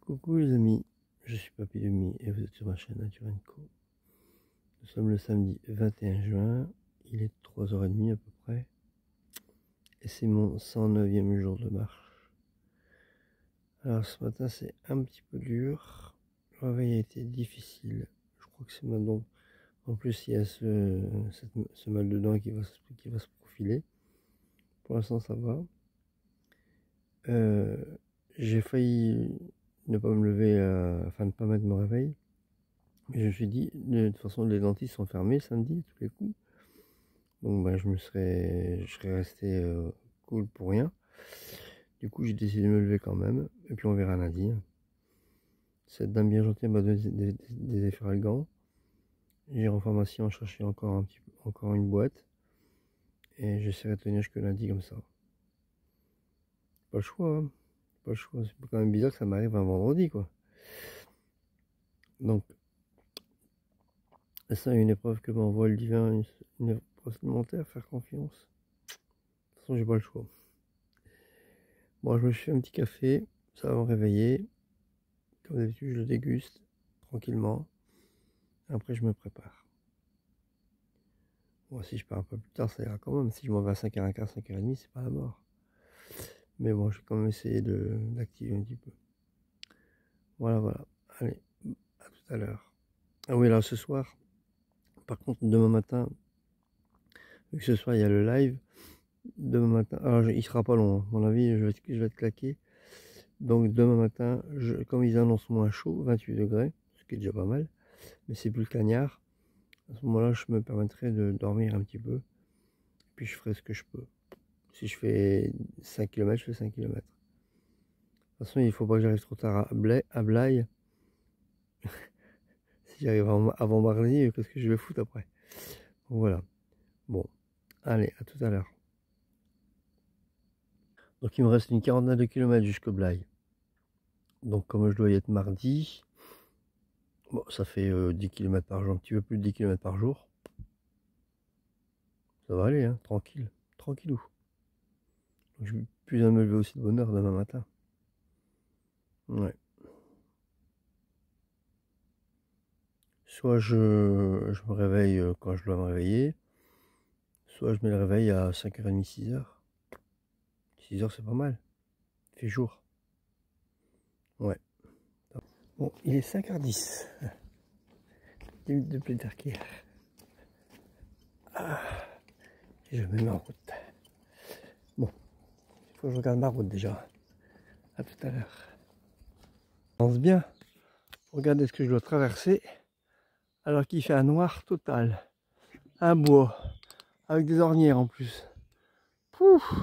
Coucou les amis, je suis Papy Demi et vous êtes sur ma chaîne Nature & Co. Nous sommes le samedi 21 juin, il est 3h30 à peu près. Et c'est mon 109e jour de marche. Alors ce matin c'est un petit peu dur, le réveil a été difficile. Je crois que c'est maintenant, en plus il y a ce mal de dents qui va se profiler. Pour l'instant ça va. J'ai failli ne pas me lever, enfin ne pas mettre mon réveil. Mais je me suis dit, de toute façon les dentistes sont fermés samedi tous les coups. Donc ben, je serais resté cool pour rien. Du coup j'ai décidé de me lever quand même. Et puis on verra lundi. Cette dame bien gentille m'a donné des efferalgans. J'irai en pharmacie en chercher encore une boîte. Et j'essaierai de tenir jusque lundi comme ça. Pas le choix, hein. Pas le choix. C'est quand même bizarre que ça m'arrive un vendredi quoi. Donc ça une épreuve que m'envoie le divin, une épreuve supplémentaire, faire confiance. De toute façon j'ai pas le choix. Bon, je me suis fait un petit café, ça va me réveiller. Comme d'habitude, je le déguste tranquillement. Après, je me prépare. Bon, si je pars un peu plus tard, ça ira quand même. Si je m'en vais à 5h15, 5h30, c'est pas la mort. Mais bon, je vais quand même essayer d'activer un petit peu. Voilà, voilà. Allez, à tout à l'heure. Ah oui, alors ce soir, par contre, demain matin, vu que ce soir il y a le live, demain matin, alors il sera pas long, hein. À mon avis, je vais être claqué. Donc demain matin, comme ils annoncent moins chaud, 28 degrés, ce qui est déjà pas mal, mais c'est plus le cagnard. À ce moment-là, je me permettrai de dormir un petit peu, puis je ferai ce que je peux. Si je fais 5 km, je fais 5 km. De toute façon, il ne faut pas que j'arrive trop tard à Blaye. Si j'arrive avant mardi, qu'est-ce que je vais foutre après? Voilà. Bon, allez, à tout à l'heure. Donc il me reste une quarantaine de kilomètres jusqu'au Blaye. Donc comme je dois y être mardi, bon, ça fait 10 km par jour, un petit peu plus de 10 km par jour. Ça va aller, hein, tranquille, tranquillou. Donc, je vais plus à me lever aussi de bonne heure demain matin. Ouais. Soit je me réveille quand je dois me réveiller, soit je mets le réveil à 5h30, 6h. 6h c'est pas mal, il fait jour. Ouais. Bon, il est 5h10. 10 minutes de plus tard qu'hier. Et je me mets en route. Bon, il faut que je regarde ma route déjà. À tout à l'heure. On pense bien. Regardez ce que je dois traverser alors qu'il fait un noir total. Un bois avec des ornières en plus. Pouf,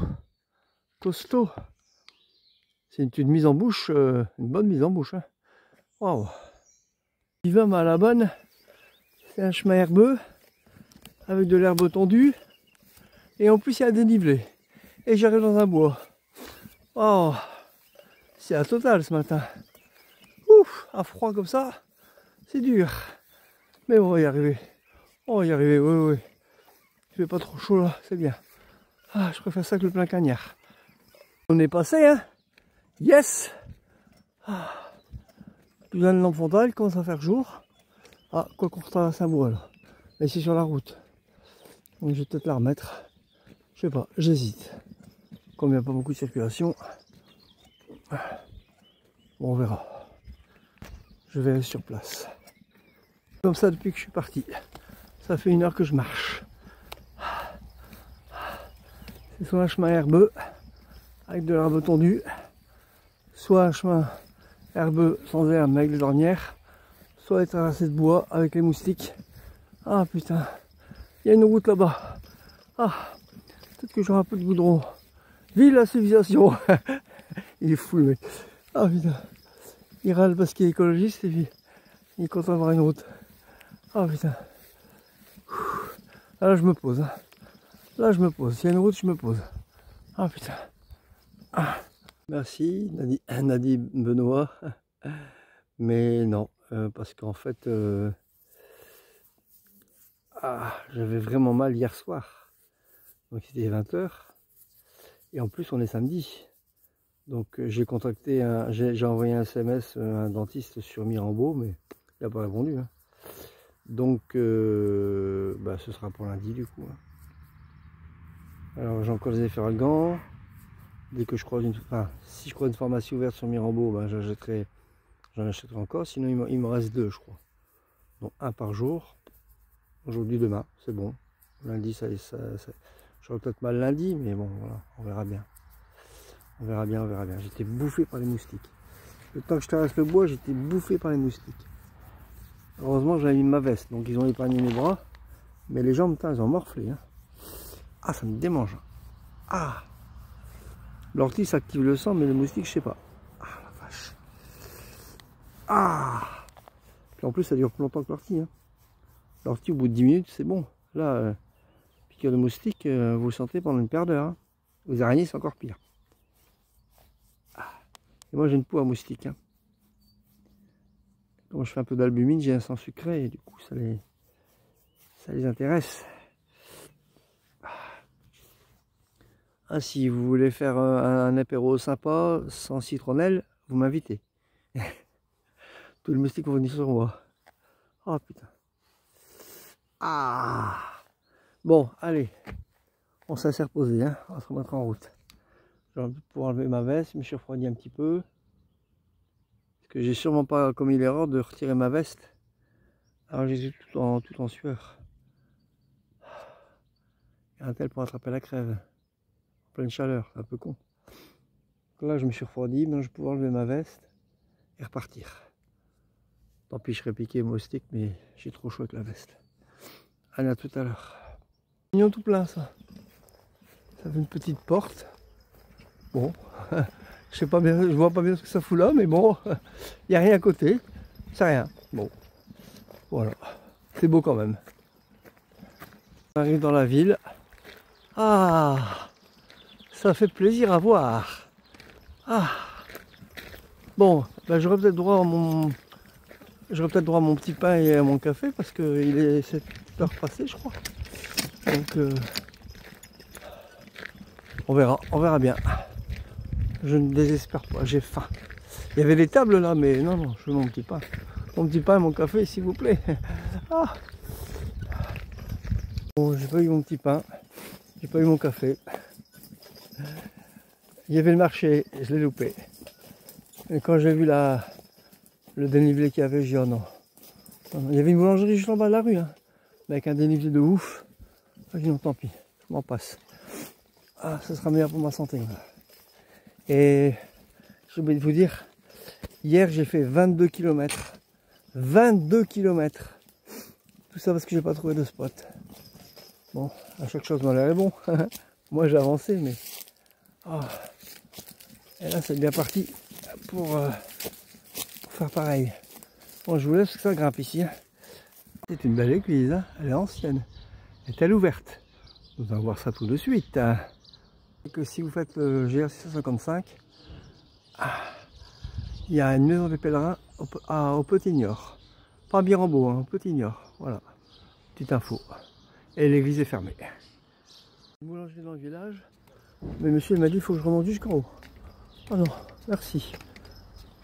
costaud. C'est une mise en bouche, une bonne mise en bouche. Hein. Waouh. Il va à la bonne. C'est un chemin herbeux avec de l'herbe tondue. Et en plus il y a un dénivelé. Et j'arrive dans un bois. Oh, c'est à total ce matin. Ouf, à froid comme ça, c'est dur. Mais on va y arriver. On va y arriver, oui, oui. Il fait pas trop chaud là, c'est bien. Ah, je préfère ça que le plein cagnard. On est passé, hein. Yes. Ah. Plus d'un lampe frontale, il commence à faire jour. Ah, quoi qu'on traverse un bois là. Mais c'est sur la route. Donc je vais peut-être la remettre. Je sais pas, j'hésite. Comme il n'y a pas beaucoup de circulation. Bon, on verra. Je verrai sur place. Comme ça depuis que je suis parti. Ça fait 1 heure que je marche. C'est soit un chemin herbeux avec de l'herbe tondue, soit un chemin herbeux sans herbe mais avec des ornières, soit être traversé de bois avec les moustiques. Ah putain, il y a une route là-bas. Ah, peut-être que j'aurai un peu de goudron. Vive la civilisation. Il est fou le mec. Ah putain, il râle parce qu'il est écologiste et puis il est content d'avoir une route. Ah putain. Là je me pose. Hein. Là je me pose. S'il y a une route, je me pose. Ah putain. Ah. Merci Nadine Benoît. Mais non, parce qu'en fait, j'avais vraiment mal hier soir. Donc c'était 20h. Et en plus on est samedi. Donc j'ai contacté, j'ai envoyé un SMS à un dentiste sur Mirambeau, mais il n'a pas répondu. Hein. Donc bah, ce sera pour lundi du coup. Hein. Alors j'ai encore des efferalgans. Dès que je croise une, enfin, si je croise une pharmacie ouverte sur Mirambeau, bah, j'en achèterai encore. Sinon il me reste 2 je crois. Donc 1 par jour. Aujourd'hui, demain, c'est bon. Lundi, j'aurai peut-être mal lundi, mais bon, voilà, on verra bien. On verra bien, on verra bien. J'étais bouffé par les moustiques. Le temps que je traverse le bois, j'étais bouffé par les moustiques. Heureusement, j'avais mis ma veste, donc ils ont épargné mes bras. Mais les jambes, putain, elles ont morflé. Hein. Ah, ça me démange. Ah, l'ortie, ça active le sang, mais le moustique, je sais pas. Ah, la vache. Ah. Puis en plus, ça dure plus longtemps que l'ortie. Hein. L'ortie, au bout de 10 minutes, c'est bon. Là, piqûre de moustique, vous le sentez pendant une paire d'heures. Hein. Les araignées, c'est encore pire. Ah. Et moi, j'ai une peau à moustique. Hein. Quand je fais un peu d'albumine, j'ai un sang sucré et du coup, ça les intéresse. Ah, si vous voulez faire un apéro sympa, sans citronnelle, vous m'invitez. Tous les moustiques vont venir sur moi. Oh putain. Ah. Bon, allez. On s'est reposé, hein. On va se remettre en route. J'ai envie de pouvoir enlever ma veste, je me suis refroidi un petit peu. Parce que j'ai sûrement pas commis l'erreur de retirer ma veste. Alors j'ai tout en sueur. Il y a un tel pour attraper la crève. En pleine chaleur, c'est un peu con. Donc là je me suis refroidi, maintenant je vais pouvoir enlever ma veste et repartir. Tant pis, je serais piqué moustique, mais j'ai trop chaud avec la veste. Allez, à tout à l'heure. Mignon tout plein ça. Ça fait une petite porte. Bon, je sais pas bien, je vois pas bien ce que ça fout là, mais bon, il n'y a rien à côté. C'est rien. Bon, voilà. C'est beau quand même. On arrive dans la ville. Ah, ça fait plaisir à voir. Ah, bon, ben j'aurais peut-être droit à mon petit pain et à mon café parce qu'il est 7h passé, je crois. Donc, on verra bien. Je ne désespère pas, j'ai faim. Il y avait des tables là, mais non, je veux mon petit pain. Mon petit pain et mon café, s'il vous plaît. Ah. Bon, j'ai pas eu mon petit pain, j'ai pas eu mon café. Il y avait le marché, je l'ai loupé. Et quand j'ai vu le dénivelé qu'il y avait, j'ai dit oh non. Il y avait une boulangerie juste en bas de la rue, hein, avec un dénivelé de ouf. J'ai dit non, tant pis, je m'en passe. Ah, ce sera meilleur pour ma santé. Et j'ai oublié de vous dire, hier j'ai fait 22 km. 22 km. Tout ça parce que j'ai pas trouvé de spot. Bon, à chaque chose m'a l'air bon. Moi j'ai avancé, mais... Oh. Et là c'est bien parti pour faire pareil. Bon, je vous laisse parce que ça grimpe ici. Hein. C'est une belle église, hein. Elle est ancienne. Est-elle ouverte? Nous allons voir ça tout de suite. Hein. Et que si vous faites le GR 655, il y a une maison des pèlerins au Petit Niort. Pas à Mirambeau, hein, au Petit Niort. Voilà, petite info. Et l'église est fermée. Une boulangerie dans le village. Mais monsieur il m'a dit il faut que je remonte jusqu'en haut. Oh non, merci.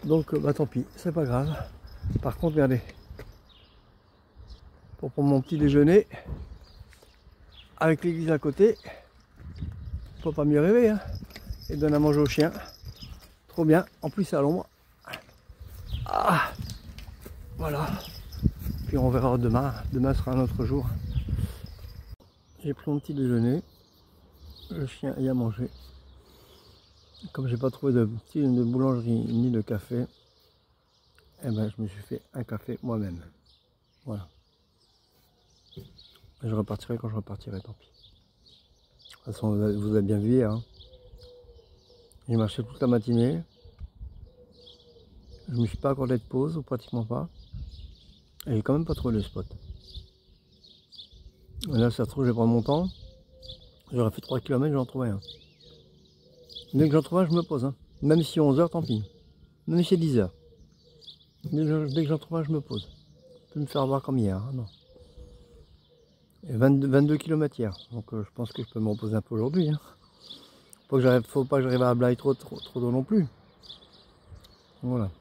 Donc bah tant pis, c'est pas grave. Par contre, regardez. Pour prendre mon petit déjeuner, avec l'église à côté, faut pas mieux rêver, hein. Et donne à manger aux chiens. Trop bien. En plus c'est à l'ombre. Ah, voilà. Puis on verra demain. Demain sera un autre jour. J'ai pris mon petit déjeuner. Le chien y a mangé. Comme j'ai pas trouvé de boulangerie ni de café, eh ben je me suis fait un café moi-même. Voilà. Je repartirai quand je repartirai, tant pis. De toute façon, vous avez bien vu hier. Hein. J'ai marché toute la matinée. Je me suis pas accordé de pause, ou pratiquement pas. Et j'ai quand même pas trouvé le spot. Et là, ça se trouve, je vais prendre mon temps. J'aurais fait 3 km, j'en trouvais un. Dès que j'en trouve un, je me pose. Hein. Même si 11 h, tant pis. Même si c'est 10 h. Dès que j'en trouve un, je me pose. Je peux me faire voir comme hier. Hein, non. Et 22 km hier. Donc je pense que je peux me reposer un peu aujourd'hui. Hein. Faut pas que j'arrive à Blaye trop tôt non plus. Voilà.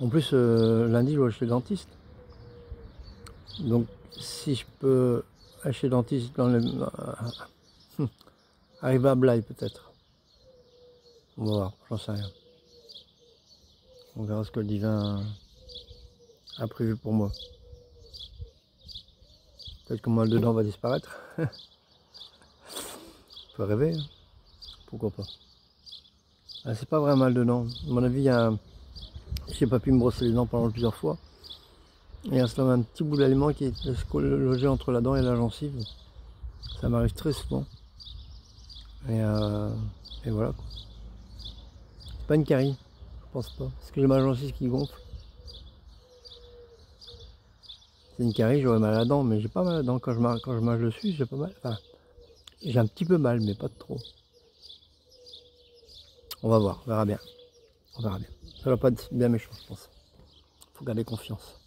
En plus, lundi, je vais chez le dentiste. Donc, si je peux aller chez le dentiste dans le... arriver à Blaye peut-être. On va voir, j'en sais rien. On verra ce que le divin a prévu pour moi. Peut-être que mon mal de dents va disparaître. On peut rêver, hein. Pourquoi pas. Ah, c'est pas vrai un mal de dents. À mon avis, j'ai pas pu me brosser les dents pendant plusieurs fois. Et il y a un petit bout d'aliment qui est logé entre la dent et la gencive. Ça m'arrive très souvent. Et voilà. C'est pas une carie, je pense pas. Parce que j'ai ma gencive qui gonfle. C'est une carie, j'aurais mal à la dent, mais j'ai pas mal à la dent. Quand je mange dessus, j'ai pas mal. Enfin, j'ai un petit peu mal, mais pas de trop. On va voir, on verra bien. On verra bien. Ça va pas être bien méchant, je pense. Faut garder confiance.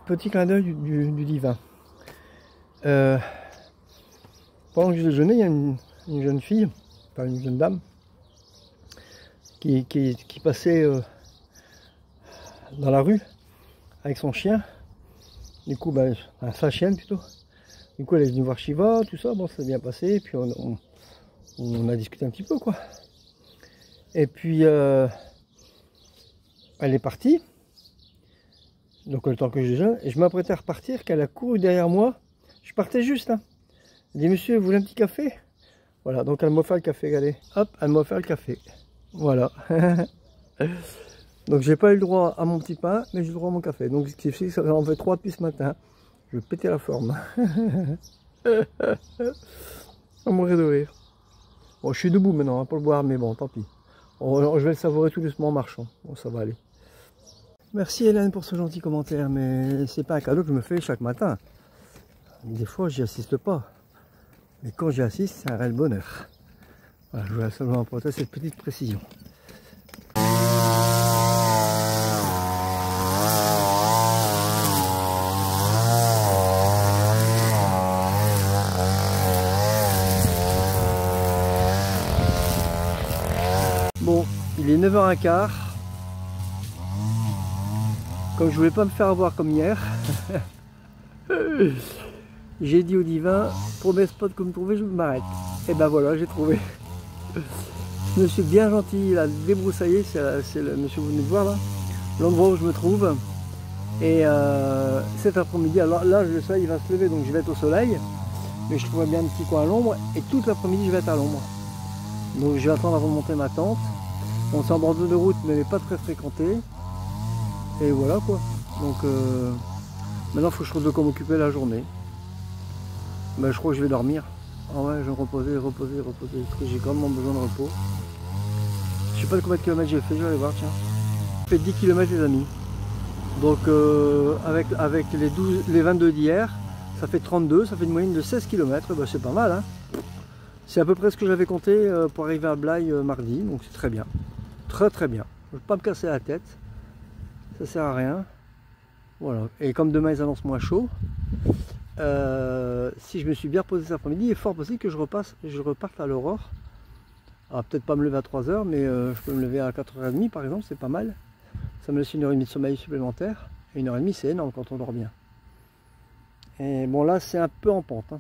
Petit clin d'œil du divin. Pendant que je déjeunais, il y a une jeune fille, enfin une jeune dame, qui passait dans la rue avec son chien. Du coup, sa chienne plutôt. Du coup, elle est venue voir Shiva, tout ça. Bon, ça s'est bien passé. Puis on a discuté un petit peu, quoi. Et puis, elle est partie. Donc, le temps que je déjeune. Et je m'apprêtais à repartir, qu'elle a couru derrière moi. Je partais juste, hein. Elle dit, monsieur, vous voulez un petit café? Voilà, donc elle m'a offert le café, regardez. Hop, elle m'a offert le café. Voilà. Donc j'ai pas eu le droit à mon petit pain, mais j'ai eu le droit à mon café. Donc ce qui fait que ça en fait 3 depuis ce matin. Je vais péter la forme. On mourrait de rire. Bon, je suis debout maintenant hein, pour le boire, mais bon, tant pis. Je vais le savourer tout doucement en marchant. Bon, ça va aller. Merci Hélène pour ce gentil commentaire, mais c'est pas un cadeau que je me fais chaque matin. Des fois, j'y assiste pas. Mais quand j'y assiste, c'est un réel bonheur. Voilà, je voulais seulement apporter cette petite précision. Bon, il est 9h15. Comme je voulais pas me faire avoir comme hier, j'ai dit au divin, premier spot que vous me trouvez, je m'arrête. Et ben voilà, j'ai trouvé. Ce monsieur bien gentil, il a débroussaillé, c'est le monsieur que vous venez de voir là, l'endroit où je me trouve. Et cet après-midi, alors là le soleil il va se lever, donc je vais être au soleil. Mais je trouve bien un petit coin à l'ombre, et toute l'après-midi je vais être à l'ombre. Donc je vais attendre avant de monter ma tente. On s'en bord de route, mais pas très fréquenté. Et voilà quoi. Donc maintenant il faut que je trouve de quoi m'occuper la journée. Ben, je crois que je vais dormir. Ah ouais, je vais reposer. J'ai grandement besoin de repos. Je sais pas combien de kilomètres j'ai fait, je vais aller voir, tiens. J'ai fait 10 km les amis. Donc avec les 22 d'hier, ça fait 32, ça fait une moyenne de 16 km, ben, c'est pas mal. Hein. C'est à peu près ce que j'avais compté pour arriver à Blaye mardi, donc c'est très bien. Très bien. Je ne veux pas me casser la tête. Ça sert à rien. Voilà. Et comme demain ils annoncent moins chaud, si je me suis bien reposé cet après-midi, il est fort possible que je reparte à l'aurore. Alors peut-être pas me lever à 3 h, mais je peux me lever à 4h30 par exemple, c'est pas mal. Ça me laisse 1h30 de sommeil supplémentaire. Et 1h30 c'est énorme quand on dort bien. Et bon là c'est un peu en pente. Hein.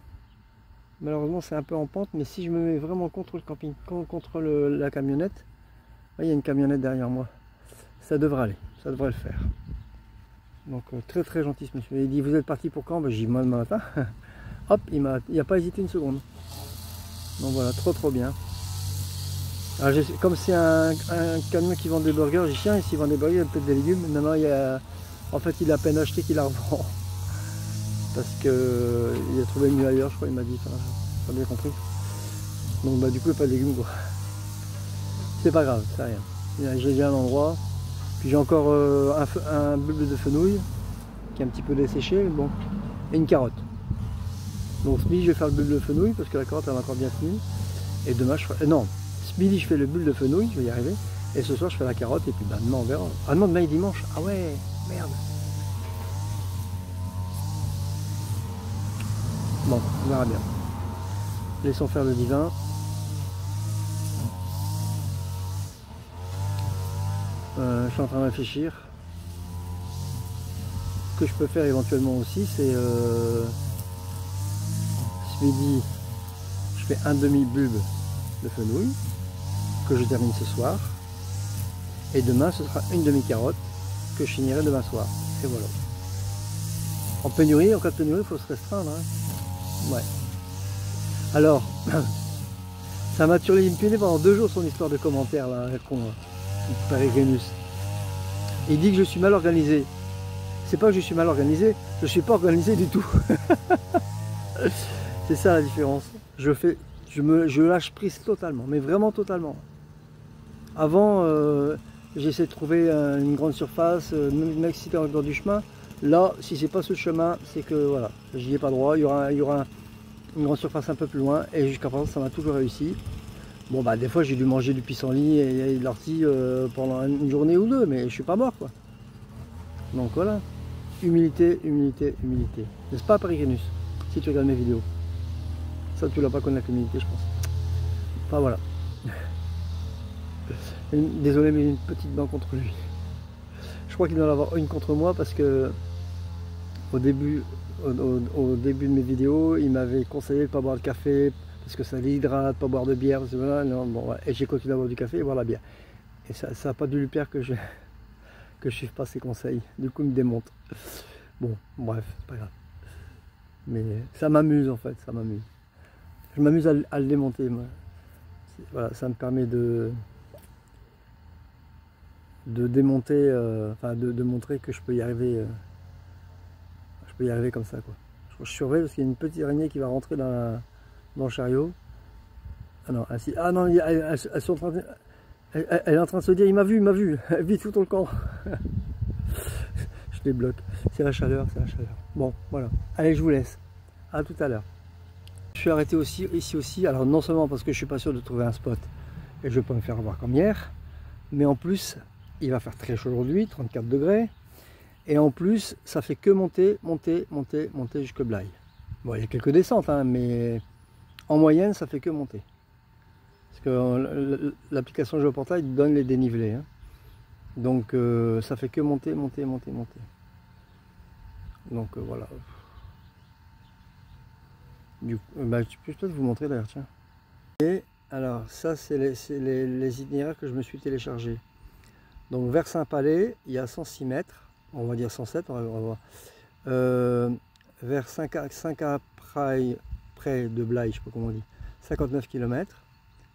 Malheureusement c'est un peu en pente, mais si je me mets vraiment contre le camping, contre la camionnette, il y a une camionnette derrière moi. Ça devrait aller, ça devrait le faire. Donc très gentil ce monsieur. Il dit vous êtes parti pour quand? Ben, j'ai dit moi demain matin. Hop, il n'a pas hésité une seconde. Donc voilà, trop bien. Alors, comme c'est un camion qui vend des burgers, j'ai dit tiens, s'il vend des burgers, il y a peut-être des légumes. Maintenant, en fait, il a à peine acheté qu'il la revend. Parce qu'il a trouvé mieux ailleurs, je crois, il m'a dit. Enfin, j'ai pas bien compris. Donc bah, du coup, il n'y a pas de légumes quoi. C'est pas grave, c'est rien. J'ai déjà un endroit. Puis j'ai encore un bulbe de fenouil qui est un petit peu desséché, mais bon, et une carotte. Donc ce midi je vais faire le bulbe de fenouil parce que la carotte elle va encore bien tenue. Et demain je ferai. Non, ce midi je fais le bulbe de fenouil, je vais y arriver. Et ce soir je fais la carotte et puis ben, demain on verra. Ah non, demain est dimanche. Ah ouais, merde. Bon, on verra bien. Laissons faire le divin. Je suis en train de réfléchir. Ce que je peux faire éventuellement aussi, c'est ce midi, je fais un demi-bulbe de fenouil que je termine ce soir. Et demain, ce sera une demi-carotte que je finirai demain soir. Et voilà. En pénurie, en cas de pénurie, il faut se restreindre. Hein. Ouais. Alors, ça m'a turlupiné pendant 2 jours son histoire de commentaires là, con, Peregrinus. Il dit que je suis mal organisé. C'est pas que je suis mal organisé, je suis pas organisé du tout. C'est ça la différence. Je lâche prise totalement, mais vraiment totalement. Avant, j'essaie de trouver une grande surface, même si c'était encore du chemin. Là, si c'est pas ce chemin, c'est que voilà, j'y ai pas droit. Il y aura une grande surface un peu plus loin, et jusqu'à présent, ça m'a toujours réussi. Bon bah des fois j'ai dû manger du pissenlit et de l'ortie pendant une journée ou 2, mais je suis pas mort quoi. Donc voilà. Humilité, humilité, humilité. N'est-ce pas, Peregrinus? Si tu regardes mes vidéos. Ça, tu l'as pas connu avec l'humilité, je pense. Enfin, voilà. Désolé, mais une petite dent contre lui. Je crois qu'il doit en avoir une contre moi parce que au début de mes vidéos, il m'avait conseillé de ne pas boire de café parce que ça déshydrate, pas boire de bière. Voilà, non, bon, ouais. Et j'ai continué à boire du café et boire la bière. Et ça n'a pas dû lui plaire que je suive pas ses conseils. Du coup, il me démonte. Bon, bref, c'est pas grave. Mais ça m'amuse en fait, ça m'amuse. Je m'amuse à le démonter. Moi. Voilà, ça me permet de démonter, enfin de montrer que je peux y arriver. Je peux y arriver comme ça, quoi. Je surveille parce qu'il y a une petite araignée qui va rentrer dans le chariot. Ah non, ah non, elle est en train de se dire, il m'a vu, vite, tout le camp. Je les bloque. C'est la chaleur, c'est la chaleur. Bon, voilà. Allez, je vous laisse. À tout à l'heure. Je suis arrêté aussi ici aussi. Alors non seulement parce que je suis pas sûr de trouver un spot et je vais pas me faire avoir comme hier, mais en plus il va faire très chaud aujourd'hui, 34 degrés, et en plus ça fait que monter, monter, monter, monter jusque Blaye. Bon, il y a quelques descentes, hein, mais en moyenne ça fait que monter. Parce que l'application Géoportail donne les dénivelés, hein. Donc ça fait que monter, monter, monter, monter. Donc voilà. Du coup, bah, je peux peut-être vous montrer d'ailleurs, tiens. Et alors ça c'est les itinéraires que je me suis téléchargés. Donc vers Saint-Palais, il y a 106 mètres, on va dire 107, on va voir. Vers Saint-Capraille, près de Blaye, je sais pas comment on dit, 59 km.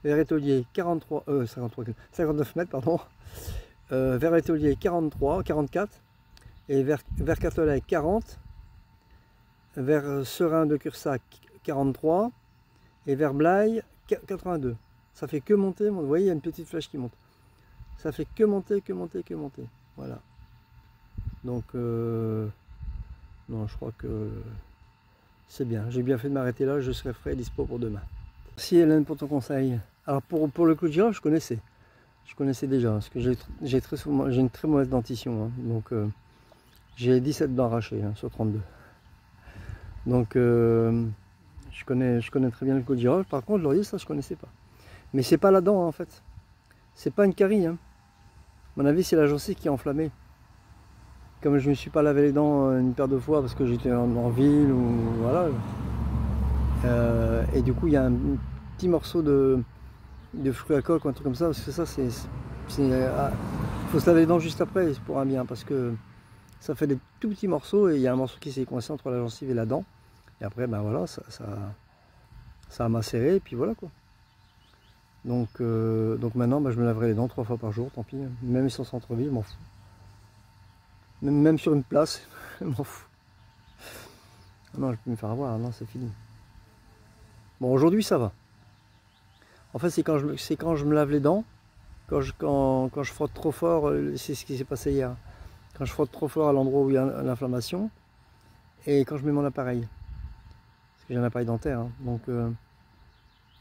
Vers Étolier, 59 mètres, pardon. Vers Étolier, 44. Et vers Cattelay, 40. Vers Serein de Cursac, 43. Et vers Blaye, 82. Ça fait que monter, vous voyez, il y a une petite flèche qui monte. Ça fait que monter, que monter, que monter. Voilà. Donc, non, je crois que c'est bien. J'ai bien fait de m'arrêter là, je serai frais et dispo pour demain. Merci Hélène pour ton conseil. Alors pour le clou de girofle, je connaissais. Je connaissais déjà, parce que j'ai une très mauvaise dentition. Hein, donc j'ai 17 dents arrachées hein, sur 32. Donc je connais très bien le clou de girofle. Par contre, l'oreiller, ça je connaissais pas. Mais c'est pas la dent en fait. C'est pas une carie. Hein. À mon avis, c'est la gencive qui est enflammée. Comme je ne me suis pas lavé les dents une paire de fois parce que j'étais en ville ou voilà. Et du coup, il y a un petit morceau de fruits à coque ou un truc comme ça. Parce que ça, faut se laver les dents juste après pour un bien parce que ça fait des tout petits morceaux et il y a un morceau qui s'est coincé entre la gencive et la dent. Et après, ben voilà, ça a macéré et puis voilà quoi. Donc maintenant, ben, je me laverai les dents 3 fois par jour, tant pis. Même si on centre-ville, je m'en fous. Même sur une place, je m'en fous. Non, je peux me faire avoir, non, c'est fini. Bon, aujourd'hui, ça va. En fait, c'est quand je me lave les dents, quand je frotte trop fort, c'est ce qui s'est passé hier. Quand je frotte trop fort à l'endroit où il y a l'inflammation, et quand je mets mon appareil. Parce que j'ai un appareil dentaire, hein, donc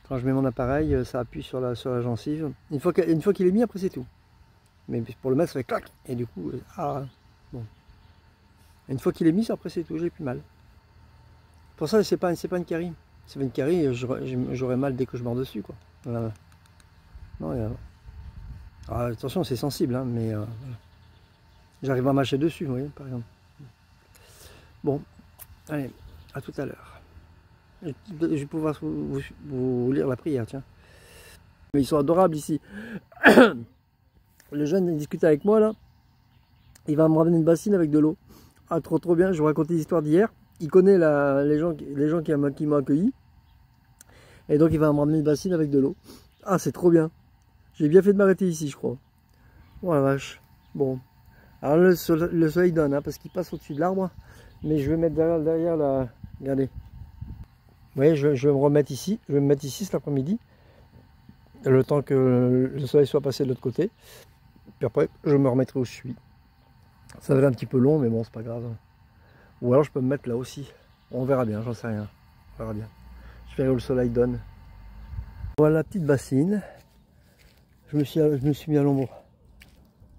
quand je mets mon appareil, ça appuie sur la gencive. Une fois qu'il est mis, après c'est tout. Mais pour le mettre, ça fait clac, et du coup, bon. Une fois qu'il est mis, après c'est tout, j'ai plus mal. Pour ça, c'est pas une carie. Stephen Curry, j'aurais mal dès que je mords dessus, quoi. Voilà. Non, ah, attention, c'est sensible, hein, mais voilà. J'arrive à mâcher dessus, vous voyez, par exemple. Bon, allez, à tout à l'heure. Je vais pouvoir vous lire la prière, tiens. Mais ils sont adorables ici. Le jeune il discute avec moi là. Il va me ramener une bassine avec de l'eau. Ah, trop bien. Je vous racontais l'histoire d'hier. Il connaît les gens qui m'ont accueilli. Et donc il va me ramener une bassine avec de l'eau. Ah, c'est trop bien. J'ai bien fait de m'arrêter ici, je crois. Oh la vache. Bon. Alors le soleil donne, hein, parce qu'il passe au-dessus de l'arbre. Mais je vais mettre derrière la... Regardez. Vous voyez, je vais me remettre ici. Je vais me mettre ici cet après-midi. Le temps que le soleil soit passé de l'autre côté. Puis après, je me remettrai où je suis. Ça va être un petit peu long, mais bon, c'est pas grave. Ou alors je peux me mettre là aussi. On verra bien, j'en sais rien. On verra bien. Je verrai où le soleil donne. Voilà la petite bassine. Je me suis mis à l'ombre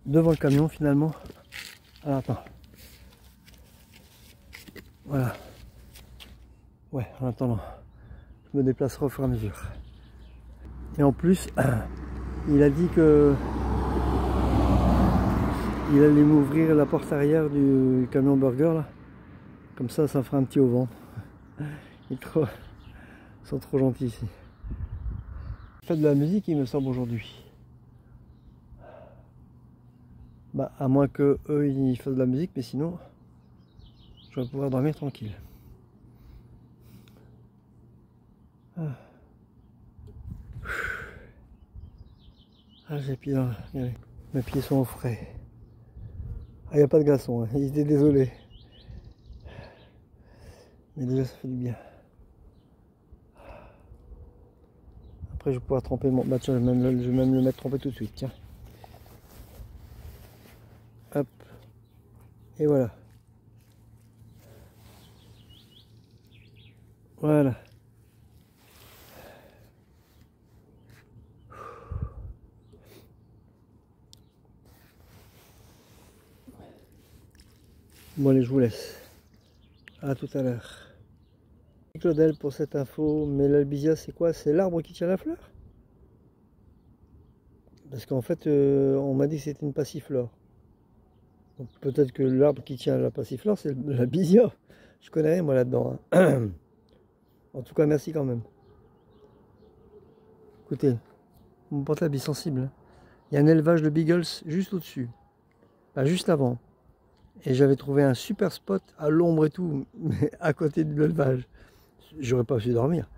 devant le camion finalement. Alors attends. Voilà. Ouais, en attendant, je me déplacerai au fur et à mesure. Et en plus, il a dit que il allait m'ouvrir la porte arrière du camion burger là. Comme ça fera un petit auvent. Ils sont trop gentils ici. Fait de la musique, il me semble, aujourd'hui. Bah, à moins que eux ils fassent de la musique, mais sinon, je vais pouvoir dormir tranquille. Ah, j'ai les pieds dans... Regardez. Mes pieds sont au frais. Ah, il n'y a pas de glaçon, hein. Il était désolé. Mais déjà, ça fait du bien. Après, je vais pouvoir tremper mon... Bah, tiens, je vais même le mettre trempé tout de suite, tiens. Hop. Et voilà. Voilà. Bon, allez, je vous laisse. À tout à l'heure. Claudel pour cette info. Mais l'albizia, c'est quoi? C'est l'arbre qui tient la fleur? Parce qu'en fait, on m'a dit que c'était une passiflore. Peut-être que l'arbre qui tient la passiflore, c'est l'albizia. Je connais rien, moi, là-dedans. Hein. En tout cas, merci quand même. Écoutez, mon portable est sensible. Hein. Il y a un élevage de beagles juste au-dessus. Enfin, juste avant. Et j'avais trouvé un super spot à l'ombre et tout, mais à côté de l'élevage. J'aurais pas pu dormir.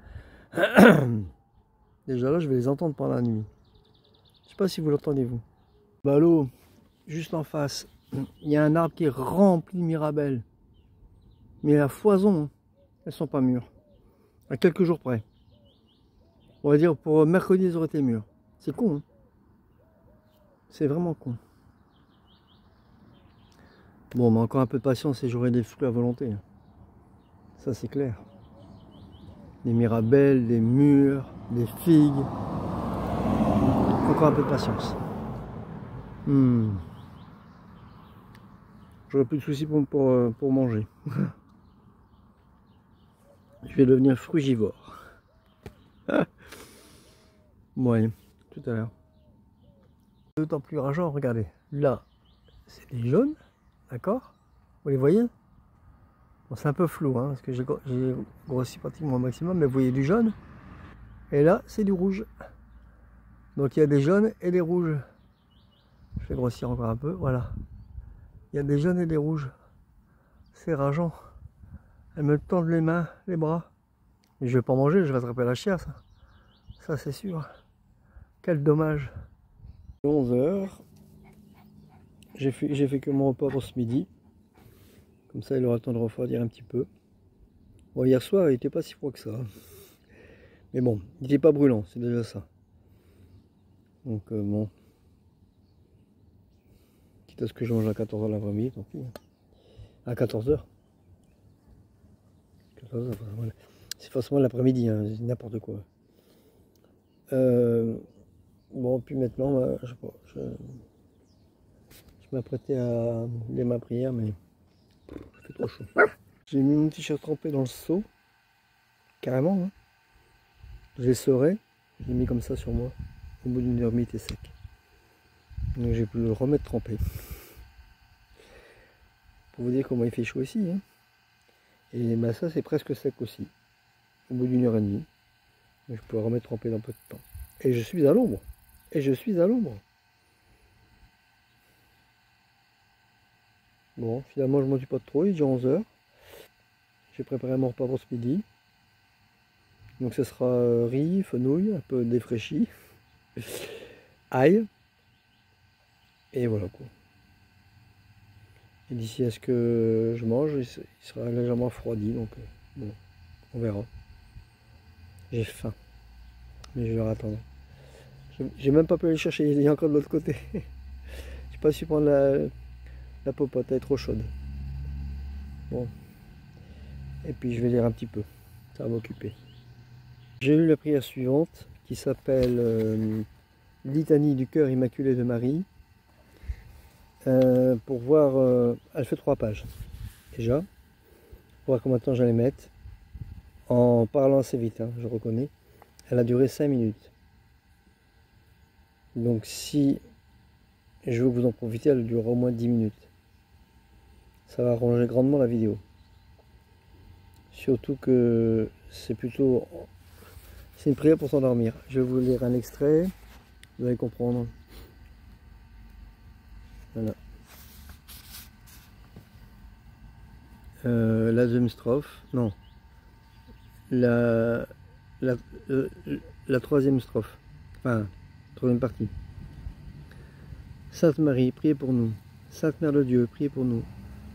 Déjà là, je vais les entendre pendant la nuit. Je sais pas si vous l'entendez, vous. Bah, l'eau, juste en face, il y a un arbre qui est rempli de mirabelles. Mais la foison, elles sont pas mûres. À quelques jours près. On va dire pour mercredi, elles auraient été mûres. C'est con, hein. C'est vraiment con. Bon, mais encore un peu de patience et j'aurai des fruits à volonté. Ça, c'est clair. Des mirabelles, des mûres, des figues. Encore un peu de patience. J'aurai plus de soucis pour manger. Je vais devenir frugivore. Bon, allez, tout à l'heure. D'autant plus rageant, regardez. Là, c'est des jaunes, d'accord? Vous les voyez? Bon, c'est un peu flou, hein, parce que j'ai grossi pratiquement au maximum, mais vous voyez du jaune. Et là, c'est du rouge. Donc il y a des jaunes et des rouges. Je vais grossir encore un peu, voilà. Il y a des jaunes et des rouges. C'est rageant. Elles me tendent les mains, les bras. Mais je vais pas manger, je vais attraper la chiasse. Ça c'est sûr. Quel dommage. 11 h. J'ai fait que mon repas pour ce midi. Comme ça il aura le temps de refroidir un petit peu. Bon, hier soir il n'était pas si froid que ça. Mais bon, il n'était pas brûlant, c'est déjà ça. Donc bon. Quitte à ce que je mange à 14 h l'après-midi, tant pis. À 14 h. 14 h, voilà. C'est forcément l'après-midi, hein, n'importe quoi. Bon, puis maintenant, je m'apprêtais à lire ma prière, mais il fait trop chaud. J'ai mis mon t-shirt trempé dans le seau, carrément. Hein. Je les saurais, je l'ai mis comme ça sur moi. Au bout d'une heure, il était sec. Donc j'ai pu le remettre trempé. Pour vous dire comment il fait chaud ici. Hein. Et bah ça c'est presque sec aussi. Au bout d'une heure et demie. Donc je peux le remettre trempé dans peu de temps. Et je suis à l'ombre. Et je suis à l'ombre. Bon, finalement je ne m'en suis pas trop, il est déjà 11 h. J'ai préparé mon repas pour ce midi. Donc ce sera riz, fenouil, un peu défraîchi, ail. Et voilà quoi. Et d'ici à ce que je mange, il sera légèrement refroidi. Donc bon, on verra. J'ai faim. Mais je vais attendre. J'ai même pas pu aller chercher, il est encore de l'autre côté. Je sais pas si prendre la popote, elle est trop chaude. Bon. Et puis je vais lire un petit peu. Ça va m'occuper. J'ai lu la prière suivante qui s'appelle Litanie du cœur immaculé de Marie. Pour voir, elle fait 3 pages déjà. Pour voir combien de temps j'allais mettre. En parlant assez vite, hein, je reconnais. Elle a duré 5 minutes. Donc si je veux que vous en profitez, elle durera au moins 10 minutes. Ça va arranger grandement la vidéo. Surtout que c'est plutôt... C'est une prière pour s'endormir. Je vais vous lire un extrait. Vous allez comprendre. Voilà. La deuxième strophe. Non. La troisième strophe. Enfin, troisième partie. Sainte Marie, priez pour nous. Sainte Mère de Dieu, priez pour nous.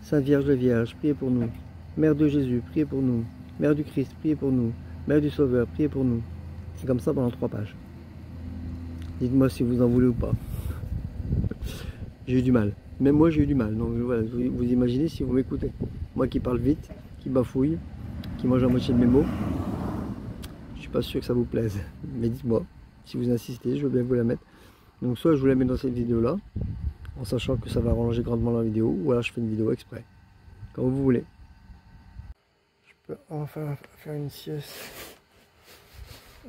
Sainte Vierge de Vierge, priez pour nous. Mère de Jésus, priez pour nous. Mère du Christ, priez pour nous. Mère du Sauveur, priez pour nous. C'est comme ça pendant 3 pages. Dites-moi si vous en voulez ou pas. J'ai eu du mal. Même moi j'ai eu du mal. Donc voilà, vous imaginez si vous m'écoutez. Moi qui parle vite, qui bafouille, qui mange la moitié de mes mots. Je suis pas sûr que ça vous plaise. Mais dites-moi, si vous insistez, je veux bien vous la mettre. Donc soit je vous la mets dans cette vidéo là, en sachant que ça va rallonger grandement la vidéo, ou alors je fais une vidéo exprès. Comme vous voulez. Je peux enfin faire une sieste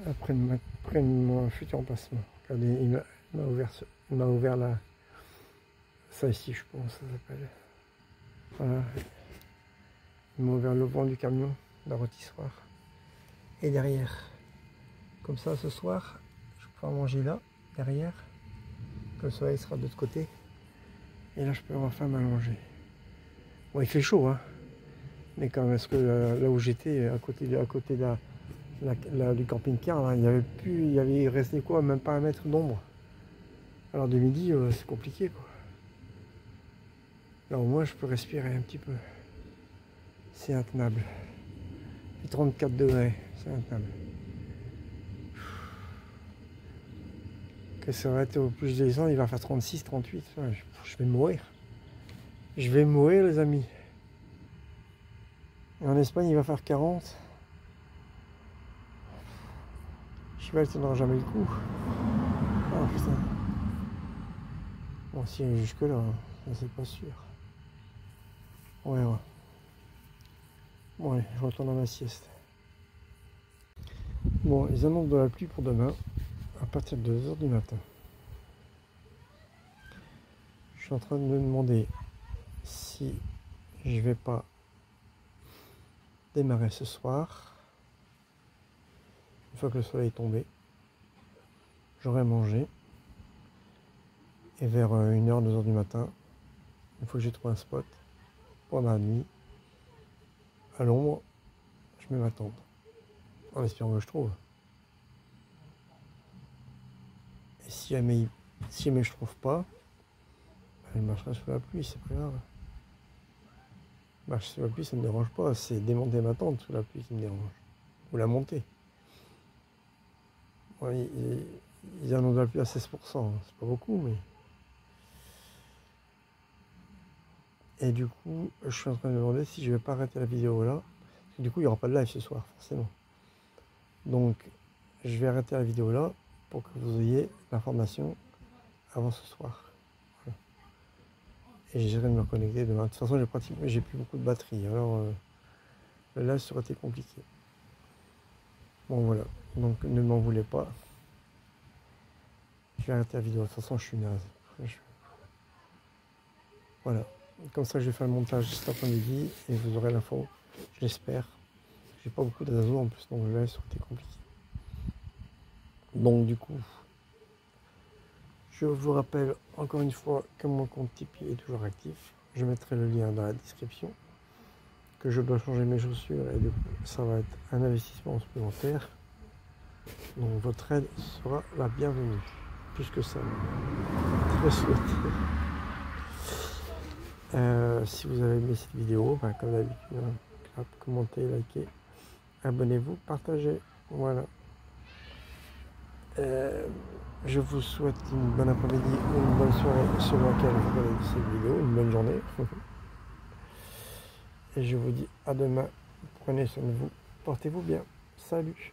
après mon futur emplacement. Regardez, il m'a ouvert la... Ça ici, je pense, ça s'appelle. Voilà. Il m'a ouvert le vent du camion, la rôtissoire. Et derrière, comme ça, ce soir, je pourrai manger là, derrière. Comme le soleil sera de l'autre côté. Et là, je peux enfin m'allonger. Bon, il fait chaud, hein. Mais quand même, parce que là où j'étais, à côté du camping-car, là, il restait quoi, même pas 1 mètre d'ombre. Alors de midi, c'est compliqué, quoi. Là au moins je peux respirer un petit peu. C'est intenable. Et 34 degrés, c'est intenable. Que ça va être au plus je descends, il va faire 36, 38. Ouais, je vais mourir. Je vais mourir les amis. Et en Espagne il va faire 40. Cheval ne tiendra jamais le coup. Oh putain. Bon si jusque là, c'est pas sûr. Ouais. Bon allez, je retourne à ma sieste. Bon, ils annoncent de la pluie pour demain, à partir de 2 h du matin. Je suis en train de me demander si je vais pas démarrer ce soir. Une fois que le soleil est tombé, j'aurai mangé. Et vers 1 h, 2 h du matin, une fois que j'ai trouvé un spot, pendant la nuit, à l'ombre, je mets ma tente. En espérant que je trouve. Et si jamais je trouve pas, je marcherai sous la pluie, c'est pas grave. Marcher sous la pluie, ça ne me dérange pas. C'est démonter ma tente sous la pluie qui me dérange. Ou la monter. Ouais, ils en ont de la pluie à 16%. C'est pas beaucoup, mais... Et du coup, je suis en train de me demander si je vais pas arrêter la vidéo là. Parce que du coup, il n'y aura pas de live ce soir, forcément. Donc, je vais arrêter la vidéo là pour que vous ayez l'information avant ce soir. Voilà. Et j'essaierai de me reconnecter demain. De toute façon, j'ai plus beaucoup de batterie. Alors, le live serait été compliqué. Bon voilà, donc ne m'en voulez pas. Je vais arrêter la vidéo, de toute façon je suis naze. Voilà, comme ça je vais faire le montage cet après-midi et vous aurez l'info, je l'espère. J'ai pas beaucoup d'azos en plus, donc là ça aurait été compliqué. Donc du coup, je vous rappelle encore une fois que mon compte Tipeee est toujours actif. Je mettrai le lien dans la description. Que je dois changer mes chaussures et du coup ça va être un investissement supplémentaire. Donc votre aide sera la bienvenue. Plus que ça, très souhaité. Si vous avez aimé cette vidéo, ben, comme d'habitude, clap, commentez, likez, abonnez-vous, partagez. Voilà. Je vous souhaite une bonne après-midi ou une bonne soirée selon laquelle vous regardez cette vidéo, une bonne journée. Et je vous dis à demain. Prenez soin de vous. Portez-vous bien. Salut.